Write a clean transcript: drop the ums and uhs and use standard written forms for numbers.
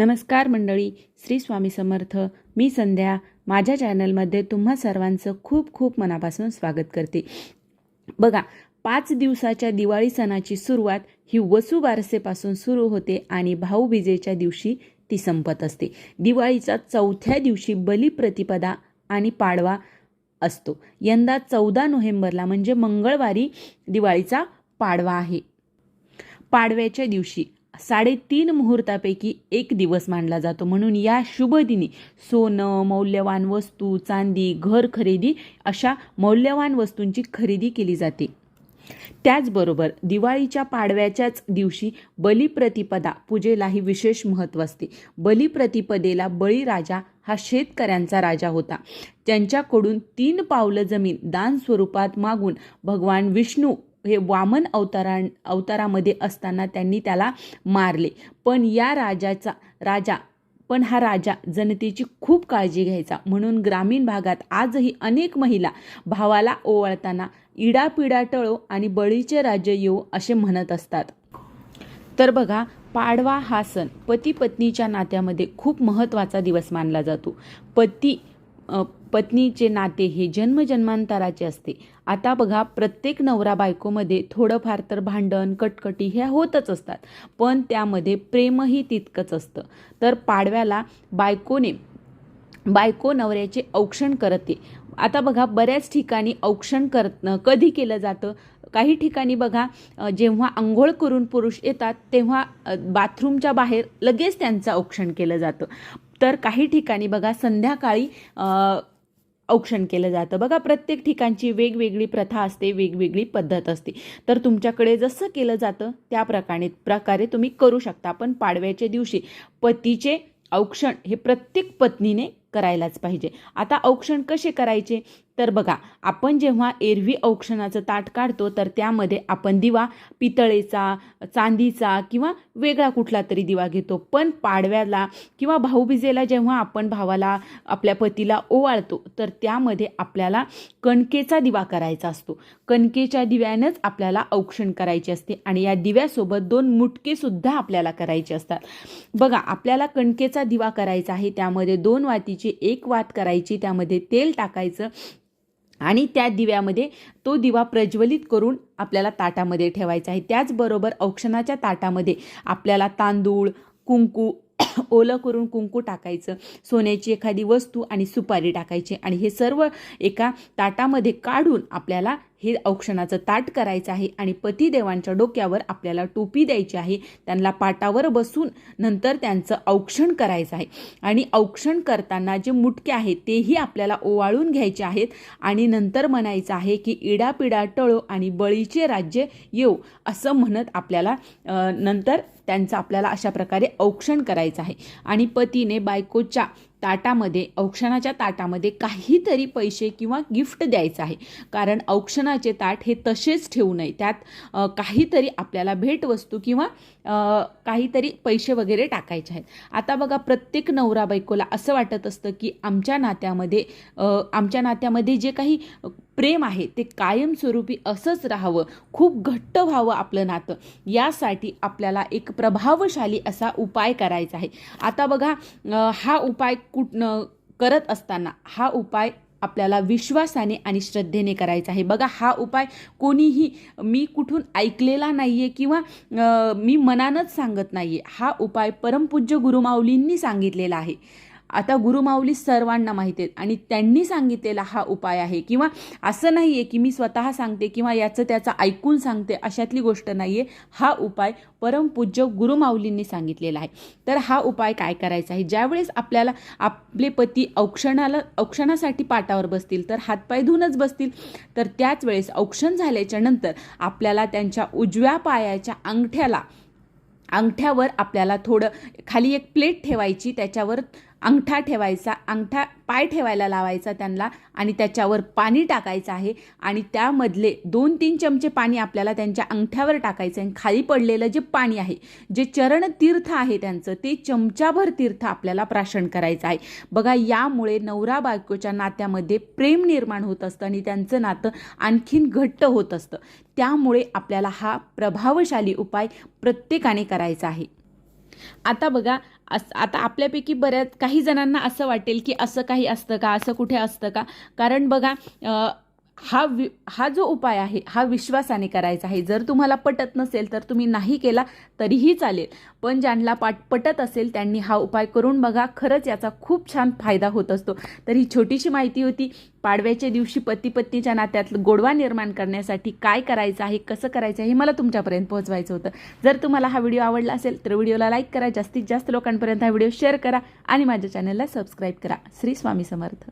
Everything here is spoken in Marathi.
नमस्कार मंडळी, श्री स्वामी समर्थ. मी संध्या. माझ्या चॅनलमध्ये तुम्हा सर्वांचं खूप खूप मनापासून स्वागत करते. बघा, 5 दिवसाच्या दिवाळी सणाची सुरुवात ही वसुबारसेपासून सुरू होते आणि भाऊबीजेच्या दिवशी ती संपत असते. दिवाळीच्या 4थ्या दिवशी बलिप्रतिपदा आणि पाडवा असतो. यंदा 14 नोव्हेंबरला म्हणजे मंगळवारी दिवाळीचा पाडवा आहे. पाडव्याच्या दिवशी 3:30 मुहूर्तापैकी एक दिवस मानला जातो, म्हणून या शुभ दिनी सोनं, मौल्यवान वस्तू, चांदी, घर खरेदी अशा मौल्यवान वस्तूंची खरेदी केली जाते. त्याचबरोबर दिवाळीच्या पाडव्याच्याच दिवशी बलिप्रतिपदा पूजेलाही विशेष महत्त्व असते. बलिप्रतिपदेला बळीराजा हा शेतकऱ्यांचा राजा होता. त्यांच्याकडून 3 पावलं जमीन दान स्वरूपात मागून भगवान विष्णू हे वामन अवतारामध्ये असताना त्यांनी त्याला मारले. पण हा राजा जनतेची खूप काळजी घ्यायचा, म्हणून ग्रामीण भागात आजही अनेक महिला भावाला ओवाळताना इडापिडा टळो आणि बळीचे राज्य येऊ असे म्हणत असतात. तर बघा, पाडवा हा सण पती पत्नीच्या नात्यामध्ये खूप महत्त्वाचा दिवस मानला जातो. पत्नीचे नाते हे जन्मजन्मांतराचे असते. आता बघा, प्रत्येक नवरा बायकोमध्ये थोडंफार तर भांडण, कटकटी ह्या होतच असतात, पण त्यामध्ये प्रेमही तितकंच असतं. तर पाडव्याला बायको नवऱ्याचे औक्षण करते. आता बघा, बऱ्याच ठिकाणी औक्षण कधी केलं जातं. काही ठिकाणी बघा, जेव्हा आंघोळ करून पुरुष येतात तेव्हा बाथरूमच्या बाहेर लगेच त्यांचं औक्षण केलं जातं. तर काही ठिकाणी बघा, संध्याकाळी औक्षण केलं जातं. बघा, प्रत्येक ठिकाणची वेगवेगळी प्रथा असते, वेगवेगळी पद्धत असते. तर तुमच्याकडे जसं केलं जातं त्या प्रकारे तुम्ही करू शकता. पण पाडव्याच्या दिवशी पतीचे औक्षण हे प्रत्येक पत्नीने करायलाच पाहिजे. आता औक्षण कसे करायचे तर बघा, आपण जेव्हा एरवी औक्षणाचं ताट काढतो तर त्यामध्ये आपण दिवा पितळेचा, चांदीचा किंवा वेगळा कुठला तरी दिवा घेतो. पण पाडव्याला किंवा भाऊबीजेला जेव्हा आपण भावाला, आपल्या पतीला ओवाळतो तर त्यामध्ये आपल्याला कणकेचा दिवा करायचा असतो. कणकेच्या दिव्यानंच आपल्याला औक्षण करायचे असते आणि या दिव्यासोबत 2 मुटके सुद्धा आपल्याला करायचे असतात. बघा, आपल्याला कणकेचा दिवा करायचा आहे. त्यामध्ये 2 वातीची 1 वात करायची, त्यामध्ये तेल टाकायचं आणि त्या दिव्यामध्ये तो दिवा प्रज्वलित करून आपल्याला ताटामध्ये ठेवायचा आहे. त्याचबरोबर औक्षणाच्या ताटामध्ये आपल्याला तांदूळ, कुंकू, ओलं करून कुंकू टाकायचं, सोन्याची एखादी वस्तू आणि सुपारी टाकायची आणि हे सर्व एका ताटामध्ये काढून आपल्याला हे औक्षणाचं ताट करायचं आहे. आणि पतिदेवांच्या डोक्यावर आपल्याला टोपी द्यायची आहे, त्यांना पाटावर बसून नंतर त्यांचं औक्षण करायचं आहे. आणि औक्षण करताना जे मुटके आहेत तेही आपल्याला ओवाळून घ्यायचे आहेत आणि नंतर म्हणायचं आहे की इडापिडा टळो आणि बळीचे राज्य येऊ असं म्हणत आपल्याला नंतर त्यांचं आपल्याला अशा प्रकारे औक्षण करायचं आहे. आणि पतीने बायकोच्या ताटामध्ये, औक्षणाच्या ताटामध्ये काहीतरी पैसे किंवा गिफ्ट द्यायचं आहे. कारण औक्षणाचे ताट हे तसेच ठेवू नये, त्यात काहीतरी आपल्याला भेटवस्तू किंवा काहीतरी पैसे वगैरे टाकायचे आहेत. आता बघा, प्रत्येक नवरा बायकोला असं वाटत असतं की आमच्या नात्यामध्ये जे काही प्रेम आहे ते कायमस्वरूपी असंच राहावं, खूप घट्ट व्हावं आपलं नातं. यासाठी आपल्याला एक प्रभावशाली असा उपाय करायचा आहे. आता बघा, हा उपाय करत असताना हा उपाय आपल्याला विश्वासाने आणि श्रद्धेने करायचा आहे. बघा, हा उपाय कोणीही, मी कुठून ऐकलेला नाहीये किंवा मी मनानच सांगत नाहीये. हा उपाय परमपूज्य गुरुमाऊलींनी सांगितलेला आहे. आता गुरुमाऊली सर्वांना माहिती आहेत आणि त्यांनी सांगितलेला हा उपाय आहे. किंवा असं नाही आहे की मी स्वतः सांगते किंवा त्याचं ऐकून सांगते, अशातली गोष्ट नाही आहे. हा उपाय परमपूज्य गुरुमाऊलींनी सांगितलेला आहे. तर हा उपाय काय करायचा आहे, ज्यावेळेस आपल्याला आपले पती औक्षणासाठी पाटावर बसतील तर हातपाय धुवूनच बसतील, तर त्याच वेळेस औक्षण झाल्याच्या नंतर आपल्याला त्यांच्या उजव्या पायाच्या अंगठ्यावर आपल्याला थोडं खाली एक प्लेट ठेवायची, त्याच्यावर अंगठा ठेवायचा, पाय ठेवायला लावायचा त्यांना आणि त्याच्यावर पाणी टाकायचं आहे. आणि त्यामधले 2-3 चमचे पाणी आपल्याला त्यांच्या अंगठ्यावर टाकायचं आहे. खाली पडलेलं जे पाणी आहे, जे चरण तीर्थ आहे त्यांचं, ते चमचाभर तीर्थ आपल्याला प्राशन करायचं आहे. बघा, यामुळे नवरा बायकोच्या नात्यामध्ये प्रेम निर्माण होत असतं आणि त्यांचं नातं आणखीन घट्ट होत असतं. त्यामुळे आपल्याला हा प्रभावशाली उपाय प्रत्येकाने करायचा आहे. आता बघा, आता आपल्यापैकी बऱ्याच काही जणांना असं वाटेल की असं काही असतं का, असं कुठे असतं का. कारण बघा हा जो उपाय आहे हा विश्वासाने करायचा आहे. जर तुम्हाला पटत नसेल तर तुम्ही नाही केला तरीही चालेल, पण ज्यांना पटत असेल त्यांनी हा उपाय करून बघा. खरंच याचा खूप छान फायदा होत असतो. तर ही छोटीशी माहिती होती. पाडव्याच्या दिवशी पती पत्नीच्या नात्यात गोडवा निर्माण करण्यासाठी काय करायचं आहे, कसं करायचं आहे हे मला तुमच्यापर्यंत पोहोचवायचं होतं. जर तुम्हाला हा व्हिडिओ आवडला असेल तर व्हिडिओला लाईक करा, जास्तीत जास्त लोकांपर्यंत हा व्हिडिओ शेअर करा आणि माझ्या चॅनलला सबस्क्राईब करा. श्री स्वामी समर्थ.